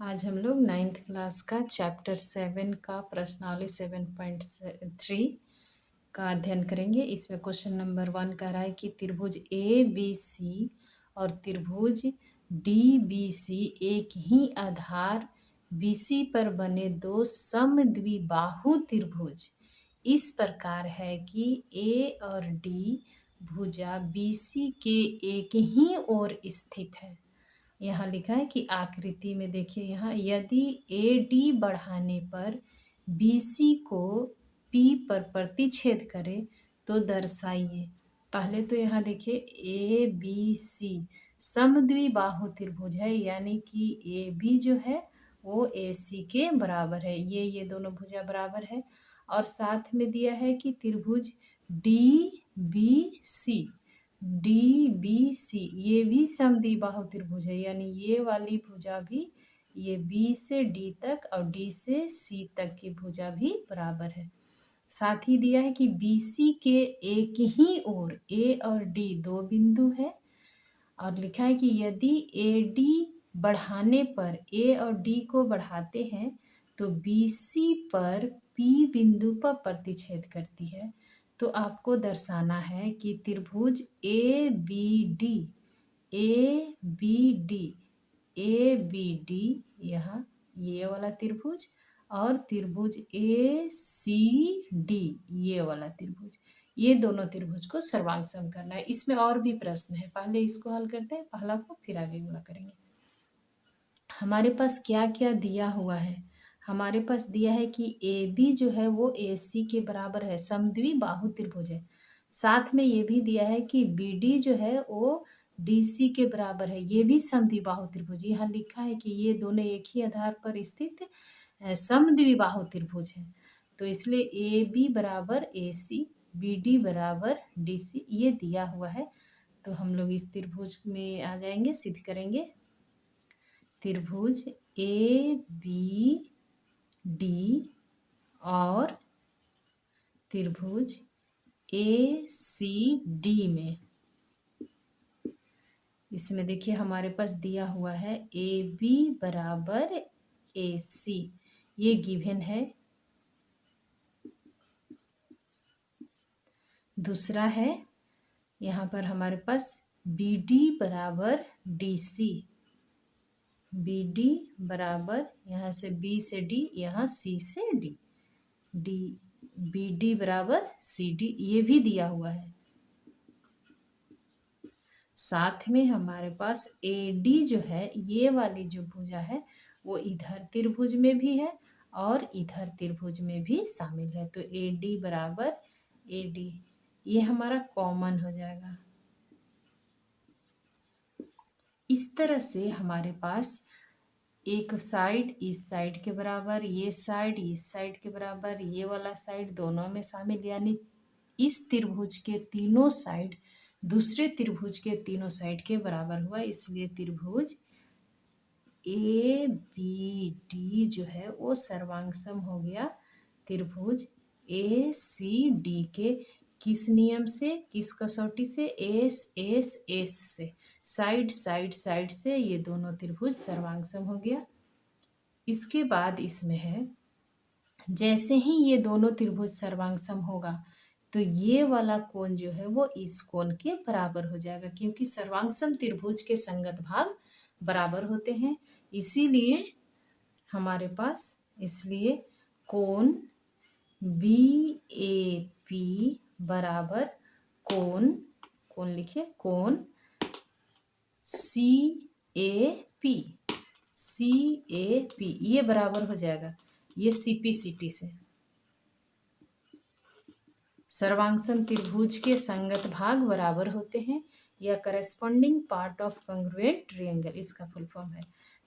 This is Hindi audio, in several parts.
आज हम लोग 9th क्लास का चैप्टर 7 का प्रश्नावली 7.3 का अध्ययन करेंगे। इसमें क्वेश्चन नंबर 1 कह रहा है कि त्रिभुज ए बी सी और त्रिभुज डी बी सी एक ही आधार बी सी पर बने दो समद्विबाहु त्रिभुज इस प्रकार है कि ए और डी भुजा बी सी के एक ही ओर स्थित है। यहाँ लिखा है कि आकृति में देखिए, यहाँ यदि ए डी बढ़ाने पर बी सी को पी पर प्रतिच्छेद करे तो दर्शाइए। पहले तो यहाँ देखिए ए बी सी समद्विबाहु त्रिभुज है, यानी कि ए बी जो है वो ए सी के बराबर है। ये दोनों भुजा बराबर है। और साथ में दिया है कि त्रिभुज डी बी सी ये भी समद्विबाहु त्रिभुज है, यानी ये वाली भुजा भी ये बी से डी तक और डी से सी तक की भुजा भी बराबर है। साथ ही दिया है कि बी सी के एक ही ओर ए और डी दो बिंदु है, और लिखा है कि यदि ए डी बढ़ाने पर ए और डी को बढ़ाते हैं तो बी सी पर पी बिंदु पर प्रतिच्छेद करती है। तो आपको दर्शाना है कि त्रिभुज ए बी डी यहाँ ये वाला त्रिभुज और त्रिभुज ए सी डी ये वाला त्रिभुज, ये दोनों त्रिभुज को सर्वांग सम करना है। इसमें और भी प्रश्न है, पहले इसको हल करते हैं, पहला को फिर आगे वाला करेंगे। हमारे पास क्या क्या दिया हुआ है? हमारे पास दिया है कि ए बी जो है वो ए सी के बराबर है, समद्विबाहु त्रिभुज है। साथ में ये भी दिया है कि बी डी जो है वो डी सी के बराबर है, ये भी समद्विबाहु त्रिभुज। यहाँ लिखा है कि ये दोनों एक ही आधार पर स्थित समद्विबाहु त्रिभुज है। तो इसलिए ए बी बराबर ए सी, बी डी बराबर डी सी, ये दिया हुआ है। तो हम लोग इस त्रिभुज में आ जाएंगे, सिद्ध करेंगे। त्रिभुज ए बी डी और त्रिभुज ए सी डी में, इसमें देखिए हमारे पास दिया हुआ है ए बी बराबर ए सी, ये गिवन है। दूसरा है यहाँ पर हमारे पास बी डी बराबर डी सी, बी डी बराबर यहाँ से बी से डी, यहाँ सी से डी, बी डी बराबर सी डी, ये भी दिया हुआ है। साथ में हमारे पास ए डी जो है, ये वाली जो भुजा है वो इधर त्रिभुज में भी है और इधर त्रिभुज में भी शामिल है। तो ए डी बराबर ए डी, ये हमारा कॉमन हो जाएगा। इस तरह से हमारे पास एक साइड इस साइड के बराबर, ये साइड इस साइड के बराबर, ये वाला साइड दोनों में शामिल, यानी इस त्रिभुज के तीनों साइड दूसरे त्रिभुज के तीनों साइड के बराबर हुआ। इसलिए त्रिभुज ए बी डी जो है वो सर्वांग सम हो गया त्रिभुज ए सी डी के। किस नियम से, किस कसौटी से? एस एस एस से, साइड साइड साइड से ये दोनों त्रिभुज सर्वांग सम हो गया। इसके बाद इसमें है, जैसे ही ये दोनों त्रिभुज सर्वांग सम होगा तो ये वाला कोण जो है वो इस कोण के बराबर हो जाएगा, क्योंकि सर्वांग सम त्रिभुज के संगत भाग बराबर होते हैं। इसीलिए हमारे पास, इसलिए कोण बी ए पी बराबर कोण लिखिए, कोण सी ए पी, ये बराबर हो जाएगा ये सी पी सी टी से। सर्वांग सम त्रिभुज के संगत भाग बराबर होते हैं, या corresponding part of congruent triangle इसका फुल फॉर्म है।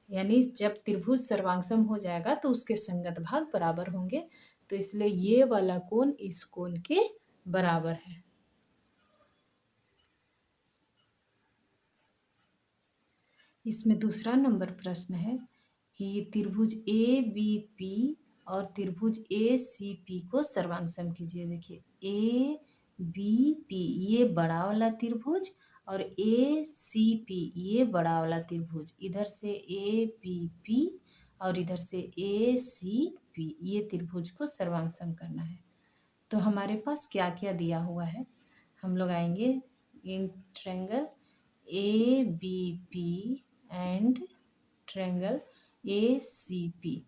यानी जब त्रिभुज सर्वांग सम हो जाएगा तो उसके संगत भाग बराबर होंगे। तो इसलिए ये वाला कोण इस कोण के बराबर है। इसमें दूसरा नंबर प्रश्न है कि त्रिभुज ए बी पी और त्रिभुज ए सी पी को सर्वांग सम कीजिए। देखिए ए बी पी ये बड़ा वाला त्रिभुज और ए सी पी ये बड़ा वाला त्रिभुज, इधर से ए बी पी और इधर से ए सी पी, ये त्रिभुज को सर्वांग करना है। तो हमारे पास क्या क्या दिया हुआ है, हम लोग आएंगे in triangle a b p and triangle a c p.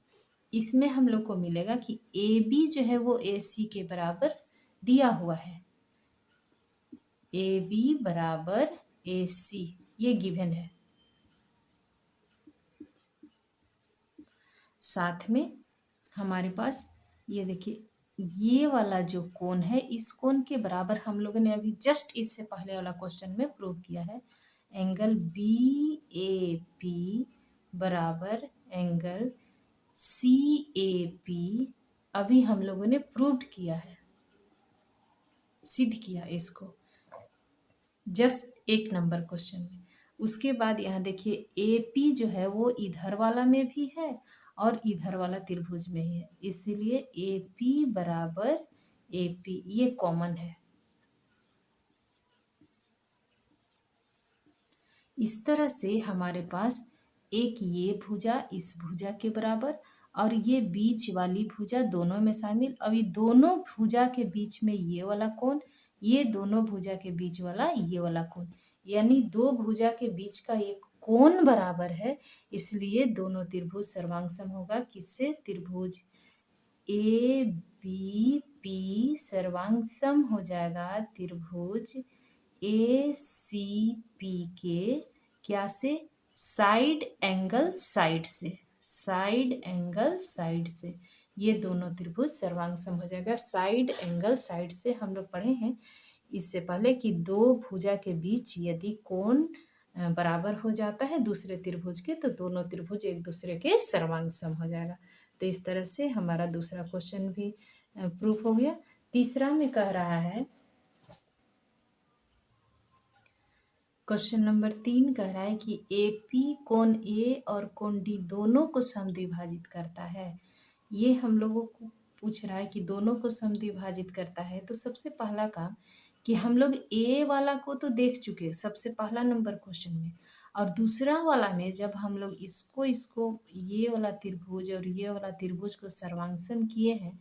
इसमें हम लोग को मिलेगा कि ए बी जो है वो ए सी के बराबर दिया हुआ है, ए बी बराबर ए सी, ये गिवन है। साथ में हमारे पास ये देखिए, ये वाला जो कोण है, इस कोण के बराबर हम लोगों ने अभी जस्ट इससे पहले वाला क्वेश्चन में प्रूव किया है, एंगल बी ए पी बराबर एंगल सी ए पी। अभी हम लोगों ने प्रूव किया है, सिद्ध किया इसको जस्ट 1 नंबर क्वेश्चन में। उसके बाद यहाँ देखिए ए पी जो है वो इधर वाला में भी है और इधर वाला त्रिभुज में ही है, इसीलिए ए पी बराबर ए पी, ये कॉमन है। इस तरह से हमारे पास एक ये भुजा इस भुजा के बराबर और ये बीच वाली भुजा दोनों में शामिल। अभी दोनों भुजा के बीच में ये वाला कोण, ये दोनों भुजा के बीच वाला ये वाला कोण, यानी दो भुजा के बीच का एक कोण बराबर है, इसलिए दोनों त्रिभुज सर्वांग होगा। किससे? त्रिभुज ए बी पी सर्वांग हो जाएगा त्रिभुज ए सी पी के क्या से? साइड एंगल साइड से, साइड एंगल साइड से ये दोनों त्रिभुज सर्वांग हो जाएगा। साइड एंगल साइड से हम लोग पढ़े हैं इससे पहले कि दो भुजा के बीच यदि कोण बराबर हो जाता है दूसरे त्रिभुज के, तो दोनों त्रिभुज एक दूसरे के सर्वांग हो जाएगा। तो इस तरह से हमारा दूसरा क्वेश्चन भी प्रूफ हो गया। तीसरा में कह रहा है, क्वेश्चन नंबर 3 कह रहा है कि ए पी कोण ए और कोण डी दोनों को समद्विभाजित करता है। ये हम लोगों को पूछ रहा है कि दोनों को समद्विभाजित करता है, तो सबसे पहला काम कि हम लोग ए वाला को तो देख चुके सबसे पहला नंबर क्वेश्चन में, और दूसरा वाला में जब हम लोग इसको ये वाला त्रिभुज और ये वाला त्रिभुज को सर्वांगसम किए हैं,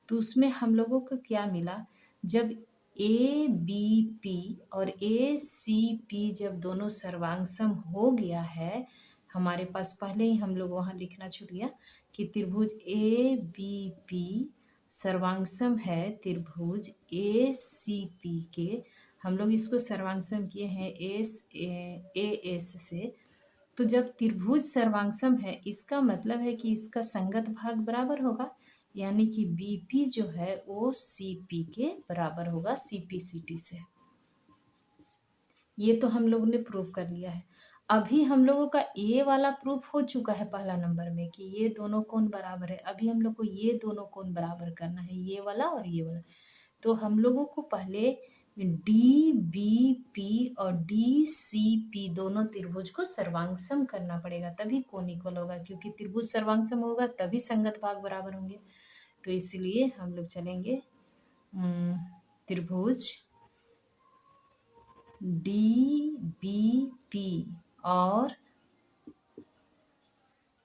तो उसमें हम लोगों को क्या मिला, जब ए बी पी और ए सी पी जब दोनों सर्वांगसम हो गया है, हमारे पास पहले ही हम लोग वहाँ लिखना छूट गया कि त्रिभुज ए बी पी सर्वांगसम है त्रिभुज ए सी पी के। हम लोग इसको सर्वांगसम किए हैं ए एस से। तो जब त्रिभुज सर्वांगसम है, इसका मतलब है कि इसका संगत भाग बराबर होगा, यानी कि बीपी जो है वो सीपी के बराबर होगा, सीपी सीटी से। ये तो हम लोगों ने प्रूफ कर लिया है। अभी हम लोगों का ए वाला प्रूफ हो चुका है पहला नंबर में कि ये दोनों कोण बराबर है। अभी हम लोग को ये दोनों कोण बराबर करना है, ये वाला और ये वाला। तो हम लोगों को पहले डी बी पी और डी सी पी दोनों त्रिभुज को सर्वांगसम करना पड़ेगा, तभी कोण इक्वल होगा, क्योंकि त्रिभुज सर्वांगसम होगा तभी संगत भाग बराबर होंगे। तो इसलिए हम लोग चलेंगे त्रिभुज डी बी पी और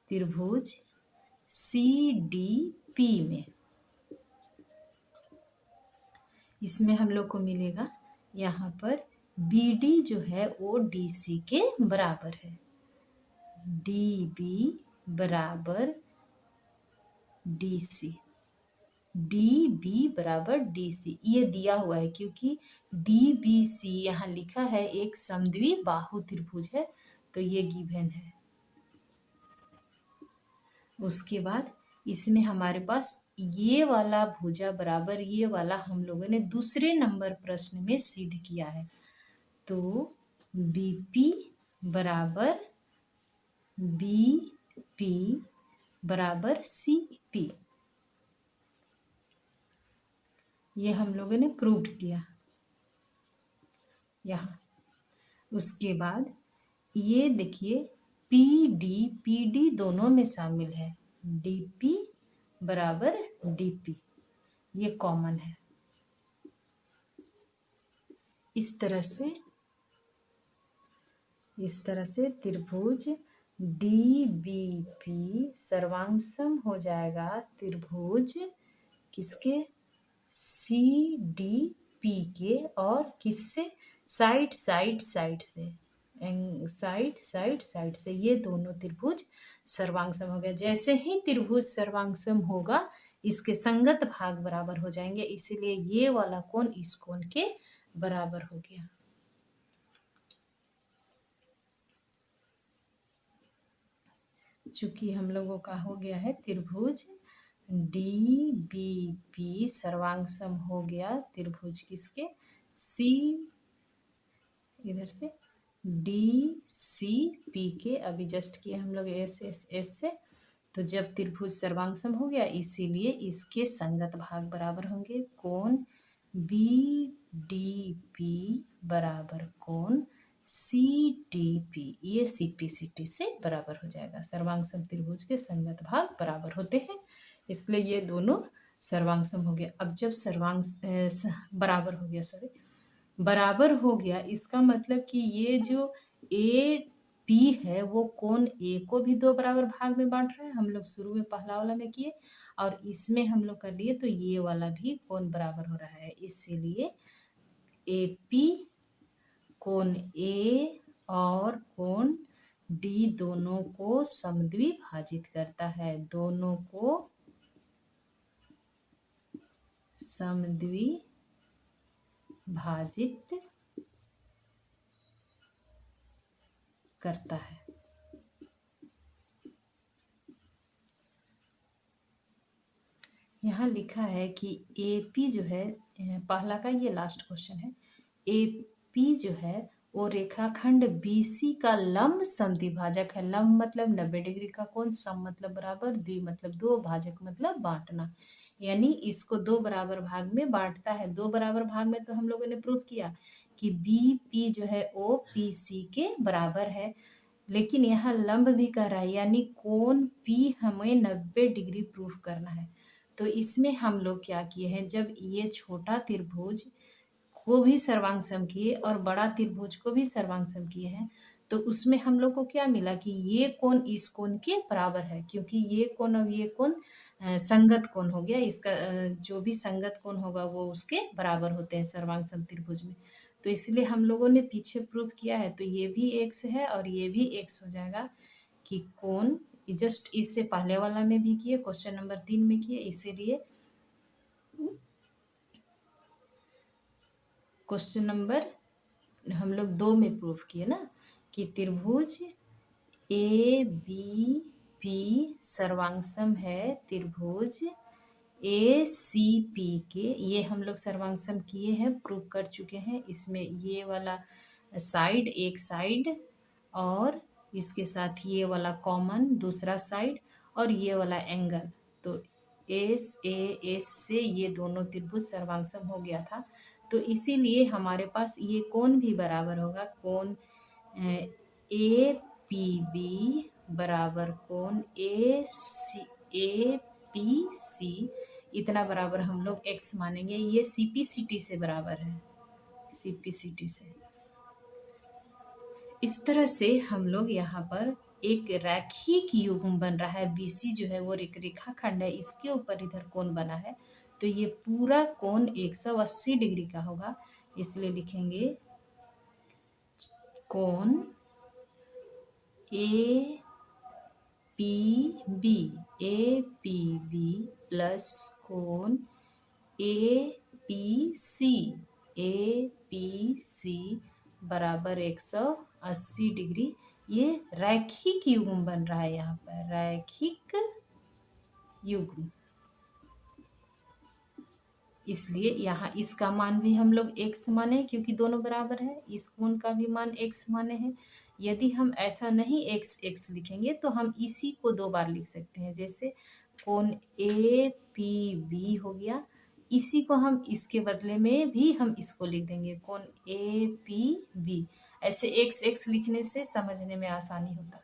त्रिभुज सी डी पी में। इसमें हम लोग को मिलेगा यहाँ पर बी डी जो है वो डी सी के बराबर है, डी बी बराबर डी सी, डी बी बराबर डी सी, ये दिया हुआ है क्योंकि डी बी सी यहाँ लिखा है एक समद्विबाहु त्रिभुज है, तो ये गिवन है। उसके बाद इसमें हमारे पास ये वाला भुजा बराबर ये वाला हम लोगों ने दूसरे नंबर प्रश्न में सिद्ध किया है। तो बीपी बराबर बी पी बराबर सी पी, ये हम लोगों ने प्रूव किया यहाँ। उसके बाद ये देखिए पी डी दोनों में शामिल है, डी पी बराबर डी पी, ये कॉमन है। इस तरह से त्रिभुज डी बी पी सर्वांगसम हो जाएगा त्रिभुज किसके, सी डी पी के, और किससे, साइड साइड साइड से, साइड साइड साइड से, ये दोनों त्रिभुज सर्वांगसम हो गया। जैसे ही त्रिभुज सर्वांगसम होगा इसके संगत भाग बराबर हो जाएंगे, इसीलिए ये वाला कोण इस कोण के बराबर हो गया। चूंकि हम लोगों का हो गया है त्रिभुज डी बी पी सर्वांगसम हो गया त्रिभुज किसके, सी, इधर से डी सी पी के, अभी जस्ट किए हम लोग एस एस एस से। तो जब त्रिभुज सर्वांगसम हो गया इसीलिए इसके संगत भाग बराबर होंगे। कोण बी डी पी बराबर कोण सी डी पी, ये सी पी सी टी से बराबर हो जाएगा। सर्वांगसम त्रिभुज के संगत भाग बराबर होते हैं, इसलिए ये दोनों सर्वांगसम हो गया। अब जब बराबर हो गया, बराबर हो गया, इसका मतलब कि ये जो ए पी है वो कोण ए को भी दो बराबर भाग में बांट रहा है, हम लोग शुरू में पहला वाला में किए, और इसमें हम लोग कर लिए तो ये वाला भी कोण बराबर हो रहा है, इसीलिए ए पी कोण ए और कोण डी दोनों को समद्विभाजित करता है, दोनों को समद्विभाजित करता है। यहाँ लिखा है कि AP जो है, पहला का ये लास्ट क्वेश्चन है, AP जो है वो रेखाखंड BC का लंब समद्विभाजक है। लंब मतलब 90 डिग्री का कोण, सम मतलब बराबर, द्वि मतलब दो, भाजक मतलब बांटना, यानी इसको दो बराबर भाग में बांटता है। दो बराबर भाग में तो हम लोगों ने प्रूव किया कि BP जो है वो PC के बराबर है, लेकिन यहाँ लंब भी कह रहा है, यानी कोण P हमें 90 डिग्री प्रूफ करना है। तो इसमें हम लोग क्या किए हैं, जब ये छोटा त्रिभुज को भी सर्वांगसम किए और बड़ा त्रिभुज को भी सर्वांगसम किए हैं, तो उसमें हम लोग को क्या मिला कि ये कोण इस कोण के बराबर है, क्योंकि ये कोण और ये कोण संगत कोण हो गया। इसका जो भी संगत कोण होगा वो उसके बराबर होते हैं सर्वांगसम त्रिभुज में। तो इसलिए हम लोगों ने पीछे प्रूव किया है, तो ये भी x है और ये भी x हो जाएगा कि कोण, जस्ट इससे पहले वाला में भी किए, क्वेश्चन नंबर 3 में किए, इसीलिए क्वेश्चन नंबर हम लोग 2 में प्रूफ किए ना कि त्रिभुज ए बी पी सर्वांगसम है त्रिभुज ए सी पी के, ये हम लोग सर्वांगसम किए हैं, प्रूफ कर चुके हैं। इसमें ये वाला साइड, एक साइड, और इसके साथ ये वाला कॉमन दूसरा साइड, और ये वाला एंगल, तो एस ए एस से ये दोनों त्रिभुज सर्वांगसम हो गया था। तो इसीलिए हमारे पास ये कोण भी बराबर होगा, कोण ए पी बी बराबर कोण ए पी सी, इतना बराबर हम लोग x मानेंगे। ये सी पी सी टी से बराबर है, सी पी सी टी से। इस तरह से हम लोग यहाँ पर एक रैखिक युग्म बन रहा है, BC जो है वो एक रेखाखंड है, इसके ऊपर इधर कोण बना है, तो ये पूरा कोण 180 डिग्री का होगा, इसलिए लिखेंगे कोण ए पी बी प्लस कोण ए पी सी बराबर 180 डिग्री। ये रैखिक युग्म बन रहा है, यहाँ पर रैखिक युग्म, इसलिए यहाँ इसका मान भी हम लोग x माने क्योंकि दोनों बराबर है, इस कोण का भी मान x माने हैं। यदि हम ऐसा नहीं x लिखेंगे तो हम इसी को दो बार लिख सकते हैं, जैसे कोण ए पी बी हो गया, इसी को हम इसके बदले में भी हम इसको लिख देंगे कोण ए पी बी, ऐसे x लिखने से समझने में आसानी होता।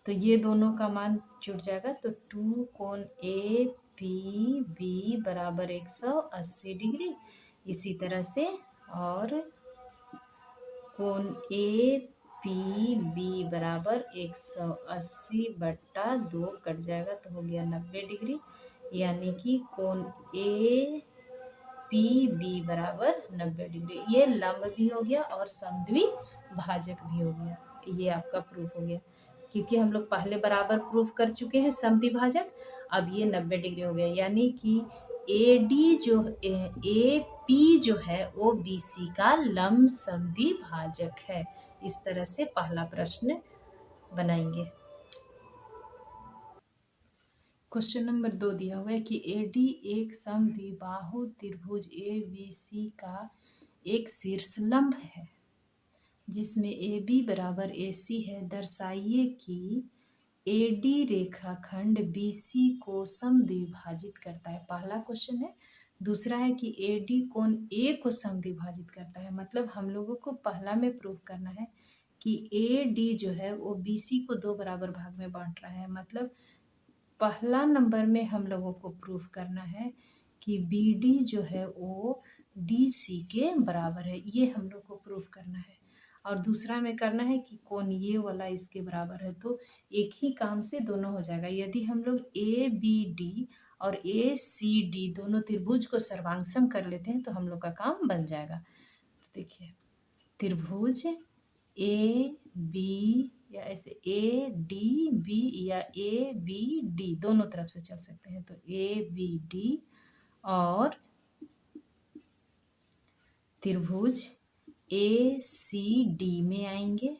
तो ये दोनों का मान जुड़ जाएगा, तो 2 कोण ए पी बी बराबर 180 डिग्री। इसी तरह से और कोण ए पी बी बराबर 180/2 कट जाएगा तो हो गया 90 डिग्री, यानी कि कोण ए पी बी बराबर 90 डिग्री। ये लंब भी हो गया और समद्विभाजक भी हो गया। ये आपका प्रूफ हो गया, क्योंकि हम लोग पहले बराबर प्रूफ कर चुके हैं समद्विभाजक। अब ये 90 डिग्री हो गया, यानी कि ए डी जो ए पी जो है वो बी सी का लंब समद्विभाजक है। इस तरह से पहला प्रश्न बनाएंगे। क्वेश्चन नंबर 2 दिया हुआ है कि ए डी एक समद्विबाहु त्रिभुज ए बी सी का एक शीर्षलंब है जिसमें ए बी बराबर ए सी है। दर्शाइए कि ए डी रेखाखंड बी सी को समद्विभाजित करता है। पहला क्वेश्चन है। दूसरा है कि ए डी कोण ए को समद्विभाजित करता है। मतलब हम लोगों को पहला में प्रूफ करना है कि ए डी जो है वो बी सी को 2 बराबर भाग में बांट रहा है। मतलब पहला नंबर में हम लोगों को प्रूफ करना है कि बी डी जो है वो डी सी के बराबर है। ये हम लोग को प्रूफ करना है। और दूसरा में करना है कि कोण ये वाला इसके बराबर है। तो एक ही काम से दोनों हो जाएगा। यदि हम लोग ए बी डी और ए सी डी दोनों त्रिभुज को सर्वांगसम कर लेते हैं तो हम लोग का काम बन जाएगा। तो देखिए, त्रिभुज ए बी या ऐसे ए डी बी या ए बी डी दोनों तरफ से चल सकते हैं। तो ए बी डी और त्रिभुज ए सी डी में आएंगे।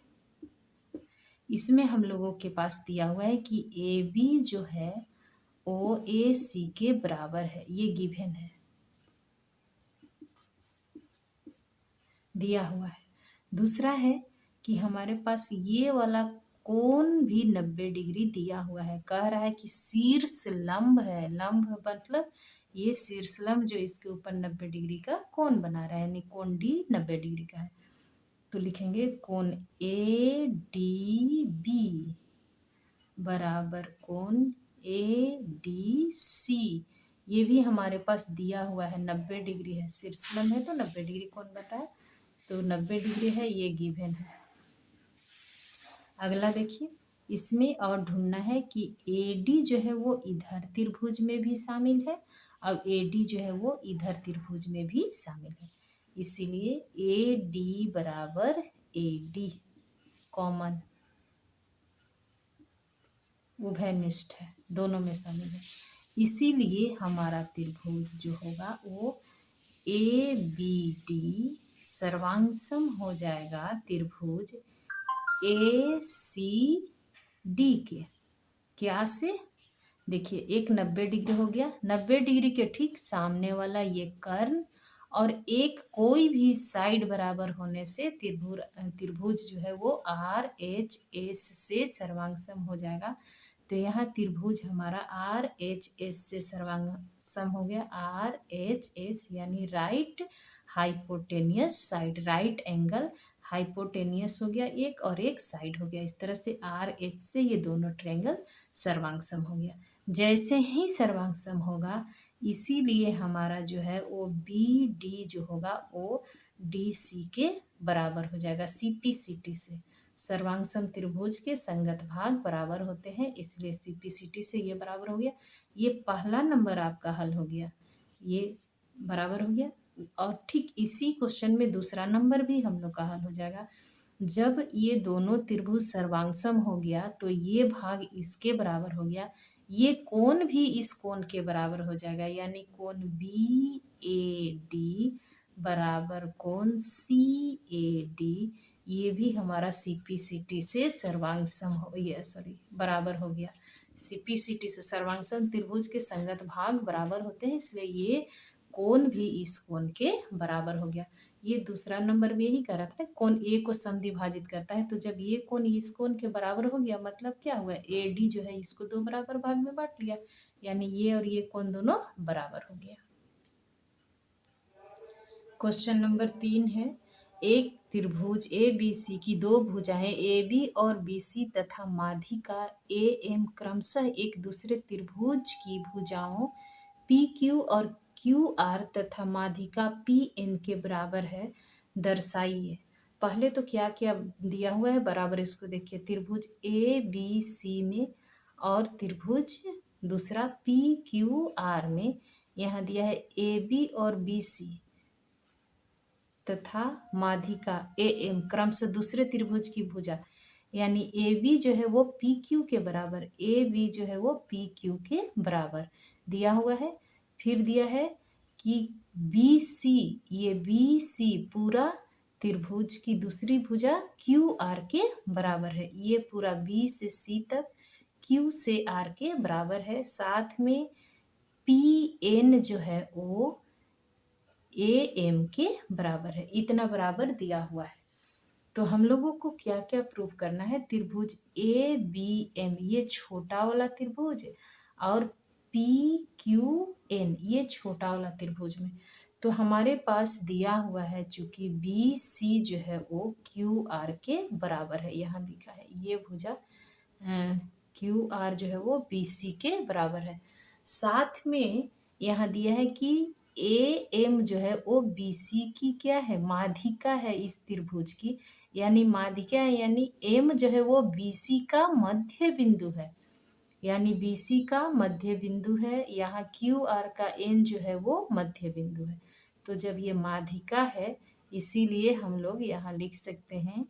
इसमें हम लोगों के पास दिया हुआ है कि ए बी जो है वो ए सी के बराबर है। ये गिवन है, दिया हुआ है। दूसरा है कि हमारे पास ये वाला कोण भी 90 डिग्री दिया हुआ है। कह रहा है कि शीर्ष लंब है। लंब मतलब ये शीर्षलंब जो इसके ऊपर 90 डिग्री का कोण बना रहा है, यानी कोण डी 90 डिग्री का है। तो लिखेंगे कोण ए डी बी बराबर कोण ए डी सी। ये भी हमारे पास दिया हुआ है, 90 डिग्री है। शीर्षलंब है तो 90 डिग्री कोण बन रहा है, तो 90 डिग्री है, ये गिवन है। अगला देखिए, इसमें और ढूंढना है कि ए डी जो है वो इधर त्रिभुज में भी शामिल है और ए डी जो है वो इधर त्रिभुज में भी शामिल है। इसीलिए ए डी बराबर ए डी कॉमन उभयनिष्ठ है, दोनों में शामिल है। इसीलिए हमारा त्रिभुज जो होगा वो ए बी डी सर्वांगसम हो जाएगा त्रिभुज ए सी डी के। क्या से? देखिए, एक 90 डिग्री हो गया, 90 डिग्री के ठीक सामने वाला ये कर्ण और एक कोई भी साइड बराबर होने से त्रिभुज जो है वो आर एच एस से सर्वांगसम हो जाएगा। तो यहाँ त्रिभुज हमारा आर एच एस से सर्वांगसम हो गया। आर एच एस यानी right hypotenuse side, right angle hypotenuse हो गया एक, और एक साइड हो गया। इस तरह से आर एच से ये दोनों ट्रायंगल सर्वांगसम हो गया। जैसे ही सर्वांगसम होगा, इसीलिए हमारा जो है वो बी डी जो होगा वो डी सी के बराबर हो जाएगा। सी पी सी टी से सर्वांगसम त्रिभुज के संगत भाग बराबर होते हैं, इसलिए सी पी सी टी से ये बराबर हो गया। ये पहला नंबर आपका हल हो गया, ये बराबर हो गया। और ठीक इसी क्वेश्चन में दूसरा नंबर भी हम लोग का हल हो जाएगा। जब ये दोनों त्रिभुज सर्वांगसम हो गया तो ये भाग इसके बराबर हो गया, ये कोण भी इस कोण के बराबर हो जाएगा, यानी कोण बी ए डी बराबर कोण सी ए डी। ये भी हमारा सी पी सी टी से सर्वांगसम हो गया, बराबर हो गया। सी पी सी टी से सर्वांगसम त्रिभुज के संगत भाग बराबर होते हैं, इसलिए ये कोण भी इस कोण के बराबर हो गया। ये दूसरा नंबर में यही कह रहा था, कोण ए को समद्विभाजित करता है। तो जब ये कोण इस कोण के बराबर हो गया, मतलब क्या हुआ, ए डी जो है इसको 2 बराबर भाग में बांट लिया, यानी ये और ये कोण दोनों बराबर हो गया। क्वेश्चन नंबर 3 है, एक त्रिभुज ए बी सी की 2 भुजाएं ए बी और बी सी तथा माध्यिका ए एम क्रमशः एक दूसरे त्रिभुज की भुजाओं पी क्यू और क्यू आर तथा माध्यिका पी एन के बराबर है, दर्शाइए। पहले तो क्या क्या दिया हुआ है बराबर, इसको देखिए, त्रिभुज ए बी सी में और त्रिभुज दूसरा पी क्यू आर में यहाँ दिया है ए बी और बी सी तथा माध्यिका ए एम क्रमशः दूसरे त्रिभुज की भुजा, यानी ए बी जो है वो पी क्यू के बराबर, ए बी जो है वो पी क्यू के बराबर दिया हुआ है। फिर दिया है कि बी सी, ये बी सी पूरा त्रिभुज की दूसरी भुजा क्यू आर के बराबर है, ये पूरा बी से सी तक क्यू से आर के बराबर है। साथ में पी एन जो है वो ए एम के बराबर है, इतना बराबर दिया हुआ है। तो हम लोगों को क्या क्या प्रूफ करना है, त्रिभुज ए बी एम ये छोटा वाला त्रिभुज और पी क्यू एन ये छोटा वाला त्रिभुज में, तो हमारे पास दिया हुआ है चूंकि बी सी जो है वो क्यू आर के बराबर है, यहाँ लिखा है ये भुजा क्यू आर जो है वो बी सी के बराबर है। साथ में यहाँ दिया है कि ए एम जो है वो बी सी की क्या है, माध्यिका है इस त्रिभुज की, यानी माध्यिका है, यानी एम जो है वो बी सी का मध्य बिंदु है, यानी बी सी का मध्य बिंदु है। यहाँ क्यू आर का एन जो है वो मध्य बिंदु है। तो जब ये माध्यिका है इसीलिए हम लोग यहाँ लिख सकते हैं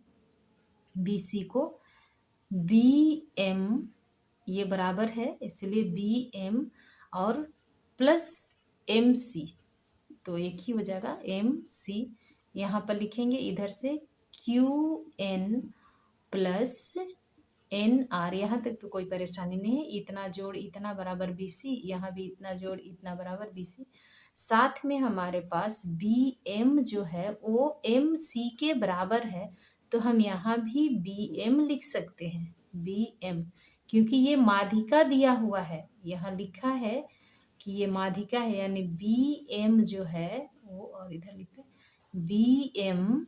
बी सी को बी एम, ये बराबर है इसलिए बी एम और प्लस एम सी, तो एक ही हो जाएगा एम सी। यहाँ पर लिखेंगे इधर से q n plus n r, यहाँ तक तो कोई परेशानी नहीं है, इतना जोड़ इतना बराबर बी सी, यहाँ भी इतना जोड़ इतना बराबर बी सी। साथ में हमारे पास बी एम जो है वो एम सी के बराबर है, तो हम यहाँ भी बी एम लिख सकते हैं, बी एम, क्योंकि ये माध्यिका दिया हुआ है, यहाँ लिखा है कि ये माध्यिका है, यानी बी एम जो है वो, और इधर लिखते हैं बी एम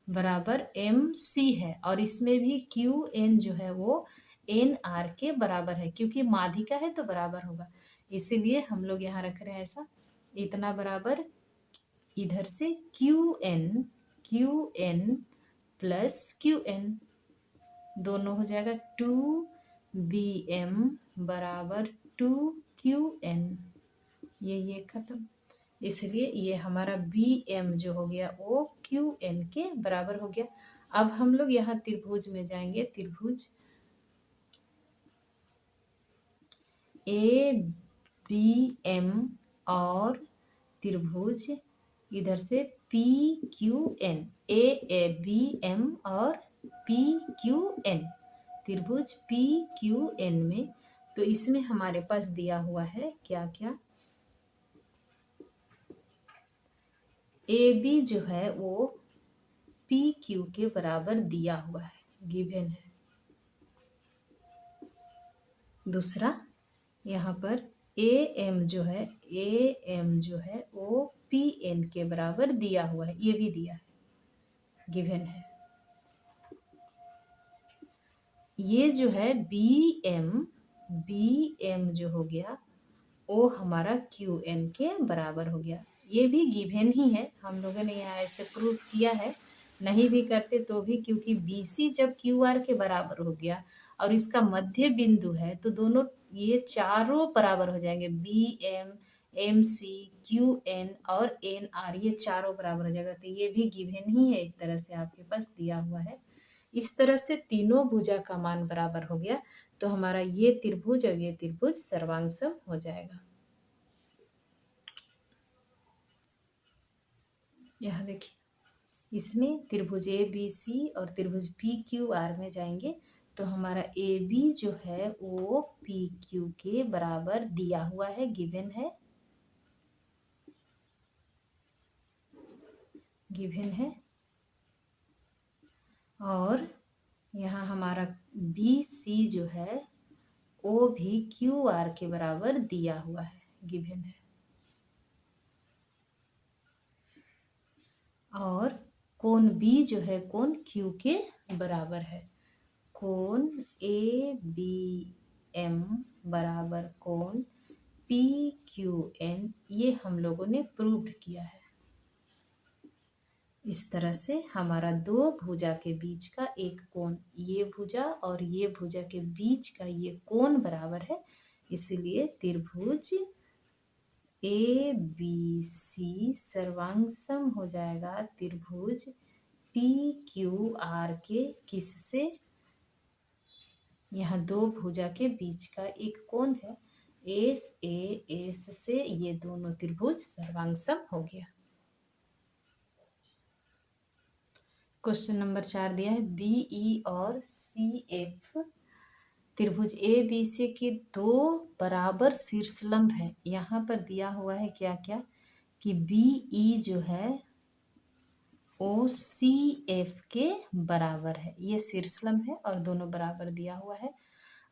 बराबर एम सी है, और इसमें भी क्यू एन जो है वो एन आर के बराबर है, क्योंकि माध्यिका है तो बराबर होगा, इसीलिए हम लोग यहाँ रख रहे हैं ऐसा, इतना बराबर इधर से q n plus q n, दोनों हो जाएगा टू बी एम बराबर टू क्यू एन, ये खत्म, इसलिए ये हमारा बी एम जो हो गया वो क्यू एन के बराबर हो गया। अब हम लोग यहाँ त्रिभुज में जाएंगे, त्रिभुज ए बी एम और त्रिभुज इधर से P Q N, A B M और पी क्यू एन, त्रिभुज पी क्यू एन में, तो इसमें हमारे पास दिया हुआ है क्या क्या, ए बी जो है वो पी क्यू के बराबर दिया हुआ है, गिवन है। दूसरा यहाँ पर ए एम जो है वो पी एन के बराबर दिया हुआ है, ये भी दिया है, गिवन है। ये जो है बी एम जो हो गया वो हमारा क्यू एन के बराबर हो गया, ये भी गिवन ही है, हम लोगों ने यहाँ ऐसे प्रूफ किया है, नहीं भी करते तो भी, क्योंकि बी सी जब क्यू आर के बराबर हो गया और इसका मध्य बिंदु है तो दोनों ये चारों बराबर हो जाएंगे, B M M C Q N और एन आर, ये चारों बराबर हो जाएगा, तो ये भी गिवन ही है, एक तरह से आपके पास दिया हुआ है। इस तरह से तीनों भुजा का मान बराबर हो गया, तो हमारा ये त्रिभुज और ये त्रिभुज सर्वांगसम हो जाएगा। यहाँ देखिए, इसमें त्रिभुज ए बी सी और त्रिभुज पी क्यू आर में जाएंगे, तो हमारा ए बी जो है वो पी क्यू के बराबर दिया हुआ है, गिवन है, और यहाँ हमारा बी सी जो है वो भी क्यू आर के बराबर दिया हुआ है, गिवन है। और कोण बी जो है कोण क्यू के बराबर है, कोण ए बी एम बराबर कोण पी क्यू एन, ये हम लोगों ने प्रूव किया है। इस तरह से हमारा दो भुजा के बीच का एक कोण, ये भुजा और ये भुजा के बीच का ये कोण बराबर है, इसलिए त्रिभुज ए बी सी सर्वांगसम हो जाएगा त्रिभुज पी क्यू आर के किससे, यहाँ दो भुजा के बीच का एक कोण है एस ए एस से, ये दोनों त्रिभुज सर्वांगसम हो गया। क्वेश्चन नंबर 4 दिया है बीई और सी एफ त्रिभुज ए बी सी के दो बराबर शीर्षलंब है। यहाँ पर दिया हुआ है क्या क्या कि बीई जो है वो सी एफ के बराबर है, ये शीर्षलंब है और दोनों बराबर दिया हुआ है।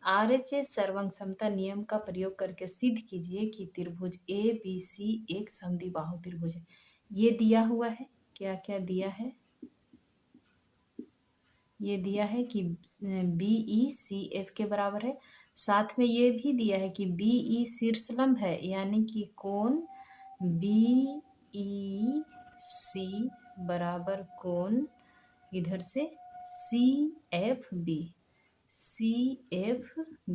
RHS सर्वंग समता नियम का प्रयोग करके सिद्ध कीजिए कि त्रिभुज ए बी सी एक समद्विबाहु त्रिभुज है। ये दिया हुआ है, क्या क्या दिया है, ये दिया है कि BE CF के बराबर है, साथ में ये भी दिया है कि BE शीर्षलंब है, यानी कि कोण BEC बराबर कोण इधर से CFB,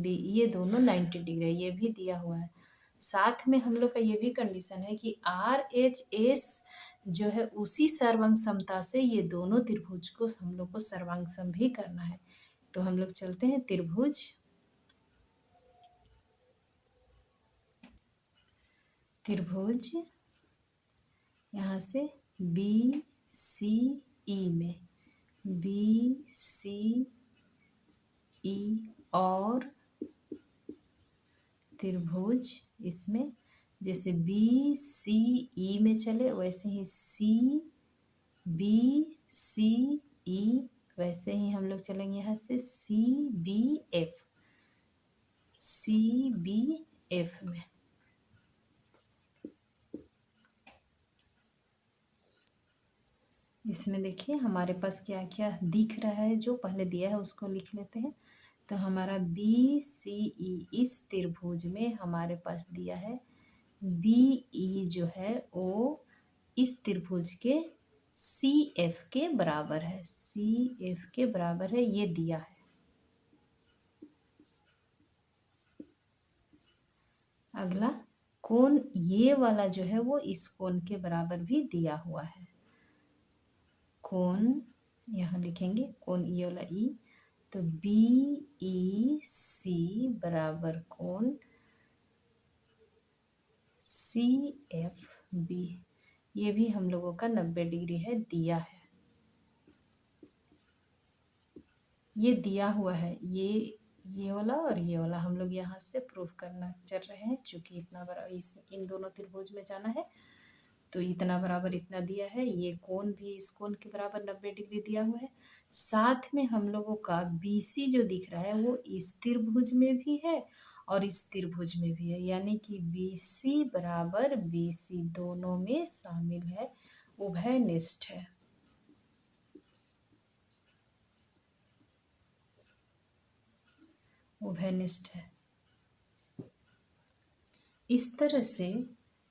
ये दोनों 90 डिग्री है, ये भी दिया हुआ है। साथ में हम लोग का ये भी कंडीशन है कि RHS जो है उसी सर्वांग समता से ये दोनों त्रिभुज को हम लोग को सर्वांग सम भी करना है। तो हम लोग चलते हैं त्रिभुज यहाँ से BCE में BCE और त्रिभुज इसमें जैसे BCE में चले वैसे ही CBCE, वैसे ही हम लोग चलेंगे यहाँ से CBF में। इसमें देखिए हमारे पास क्या क्या दिख रहा है, जो पहले दिया है उसको लिख लेते हैं। तो हमारा BCE इस त्रिभुज में हमारे पास दिया है BE जो है वो इस त्रिभुज के CF के बराबर है, CF के बराबर है, ये दिया है। अगला कोण ये वाला जो है वो इस कोण के बराबर भी दिया हुआ है। कोण यहाँ लिखेंगे कोण ये वाला ई, तो BEC बराबर कोण CFB, ये भी हम लोगों का 90 डिग्री है, दिया है, ये दिया हुआ है। ये वाला और ये वाला हम लोग यहाँ से प्रूफ करना चल रहे हैं, चूँकि इतना बड़ा इन दोनों त्रिभुज में जाना है तो इतना बराबर इतना दिया है। ये कोण भी इस कोण के बराबर 90 डिग्री दिया हुआ है। साथ में हम लोगों का BC जो दिख रहा है वो इस त्रिभुज में भी है और इस त्रिभुज में भी है, यानी कि BC बराबर BC दोनों में शामिल है, उभयनिष्ठ है। उभयनिष्ठ है। इस तरह से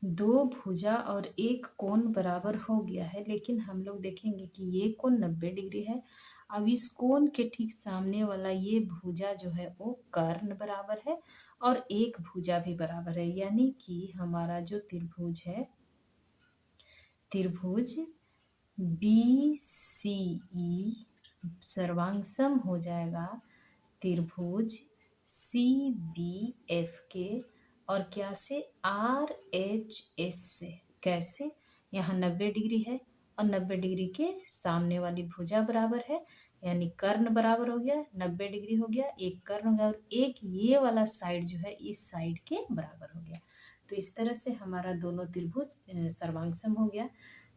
दो भुजा और एक कोण बराबर हो गया है, लेकिन हम लोग देखेंगे कि ये कोण 90 डिग्री है। अब इस कोण के ठीक सामने वाला ये भुजा जो है वो कर्ण बराबर है और एक भुजा भी बराबर है, यानी कि हमारा जो त्रिभुज है त्रिभुज BCE सर्वांगसम हो जाएगा त्रिभुज CBF के और क्या से RHS से। कैसे, यहाँ 90 डिग्री है और 90 डिग्री के सामने वाली भुजा बराबर है, यानी कर्ण बराबर हो गया, 90 डिग्री हो गया, एक कर्ण हो गया और एक ये वाला साइड जो है इस साइड के बराबर हो गया। तो इस तरह से हमारा दोनों त्रिभुज सर्वांगसम हो गया।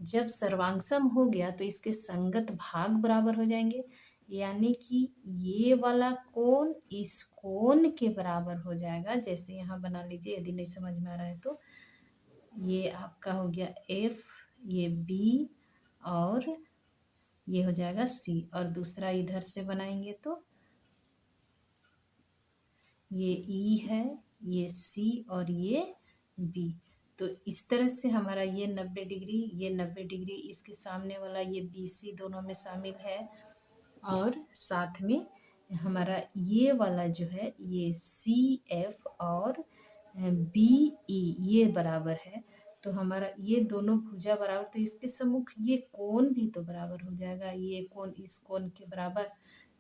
जब सर्वांगसम हो गया तो इसके संगत भाग बराबर हो जाएंगे, यानी कि ये वाला कोण इस कोण के बराबर हो जाएगा। जैसे यहाँ बना लीजिए, यदि नहीं समझ में आ रहा है तो ये आपका हो गया F, ये B और ये हो जाएगा C, और दूसरा इधर से बनाएंगे तो ये E है, ये C और ये B। तो इस तरह से हमारा ये 90 डिग्री, ये 90 डिग्री, इसके सामने वाला ये BC दोनों में शामिल है। और साथ में हमारा ये वाला जो है ये CF और BE ये बराबर है। तो हमारा ये दोनों भुजा बराबर, तो इसके सम्मुख ये कोण भी तो बराबर हो जाएगा, ये कोण इस कोण के बराबर।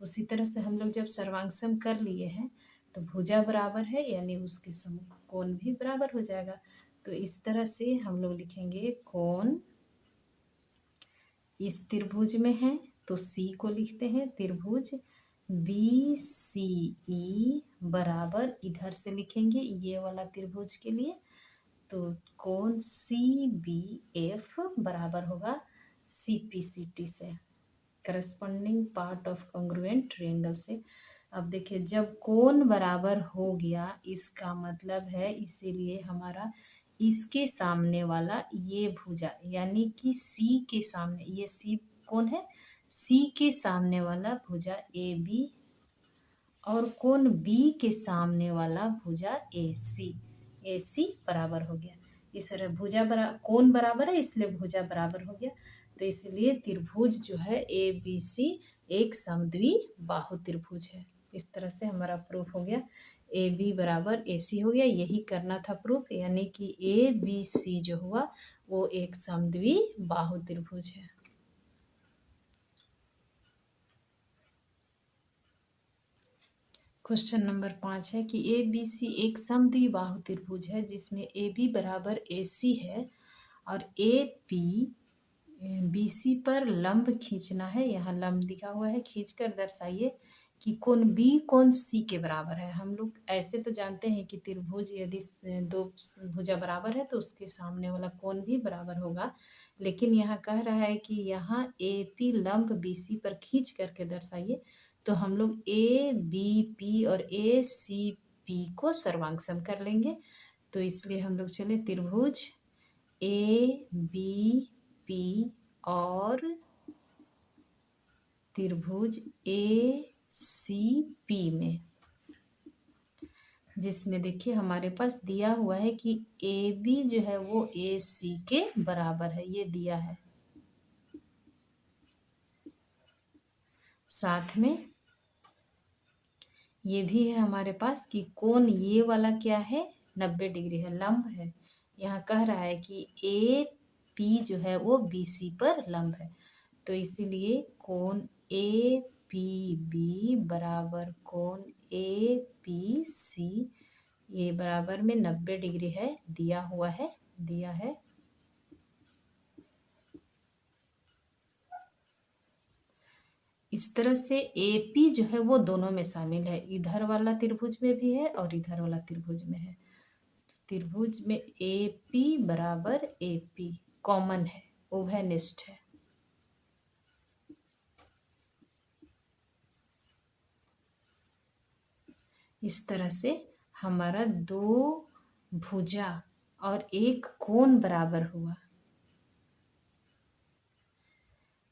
उसी तरह से हम लोग जब सर्वांग कर लिए हैं तो भुजा बराबर है, यानी उसके सम्मुख कोण भी बराबर हो जाएगा। तो इस तरह से हम लोग लिखेंगे कोण इस त्रिभुज में है तो C को लिखते हैं त्रिभुज BCE बराबर, इधर से लिखेंगे ये वाला त्रिभुज के लिए, तो कोण CBF बराबर होगा CPCT से, corresponding part of congruent triangle से। अब देखिए जब कोण बराबर हो गया इसका मतलब है, इसीलिए हमारा इसके सामने वाला ये भुजा यानी कि C के सामने, ये C कौन है, C के सामने वाला भुजा AB और कोण B के सामने वाला भुजा AC बराबर हो गया। इस तरह भुजा कोण बराबर है इसलिए भुजा बराबर हो गया। तो इसलिए त्रिभुज जो है ABC एक समद्विबाहु त्रिभुज है। इस तरह से हमारा प्रूफ हो गया, AB बराबर AC हो गया। यही करना था प्रूफ, यानी कि ABC जो हुआ वो एक समद्विबाहु त्रिभुज है। क्वेश्चन नंबर 5 है कि ABC एक समद्विबाहु त्रिभुज है जिसमें AB बराबर AC है और AP BC पर लंब खींचना है। यहाँ लंब दिखा हुआ है, खींचकर दर्शाइए कि कोण B कोण C के बराबर है। हम लोग ऐसे तो जानते हैं कि त्रिभुज यदि दो भुजा बराबर है तो उसके सामने वाला कोण भी बराबर होगा, लेकिन यहाँ कह रहा है कि यहाँ AP लंब BC पर खींच करके दर्शाइए। तो हम लोग ABP और ACP को सर्वांग कर लेंगे। तो इसलिए हम लोग चले त्रिभुज ABP और त्रिभुज ACP में, जिसमें देखिए हमारे पास दिया हुआ है कि AB जो है वो AC के बराबर है, ये दिया है। साथ में ये भी है हमारे पास कि कोण ये वाला क्या है, 90 डिग्री है, लंब है। यहाँ कह रहा है कि AP जो है वो BC पर लंब है। तो इसीलिए कोण APB बराबर कोण APC ये बराबर में 90 डिग्री है, दिया हुआ है, दिया है। इस तरह से AP जो है वो दोनों में शामिल है, इधर वाला त्रिभुज में भी है और इधर वाला त्रिभुज में है। त्रिभुज में AP बराबर AP कॉमन है, उभयनिष्ठ है। इस तरह से हमारा दो भुजा और एक कोण बराबर हुआ।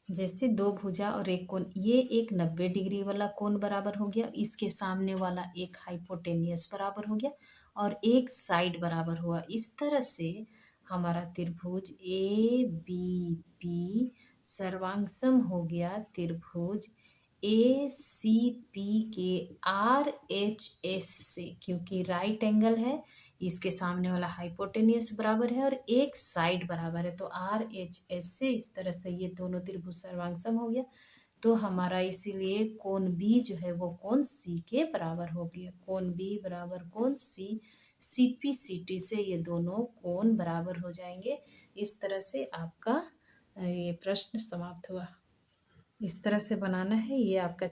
जैसे दो भुजा और एक कोण, ये एक 90 डिग्री वाला कोण बराबर हो गया, इसके सामने वाला एक हाइपोटेनियस बराबर हो गया और एक साइड बराबर हुआ। इस तरह से हमारा त्रिभुज ABP सर्वांगसम हो गया त्रिभुज ACP के RHS से, क्योंकि राइट एंगल है, इसके सामने वाला हाइपोटेनियस बराबर है और एक साइड बराबर है, तो RHS से इस तरह से ये दोनों त्रिभुज सर्वांगसम हो गया। तो हमारा इसीलिए कोण B जो है वो कोण C के बराबर हो गया। कोण B बराबर कोण C, CPCT से ये दोनों कोण बराबर हो जाएंगे। इस तरह से आपका ये प्रश्न समाप्त हुआ। इस तरह से बनाना है, ये आपका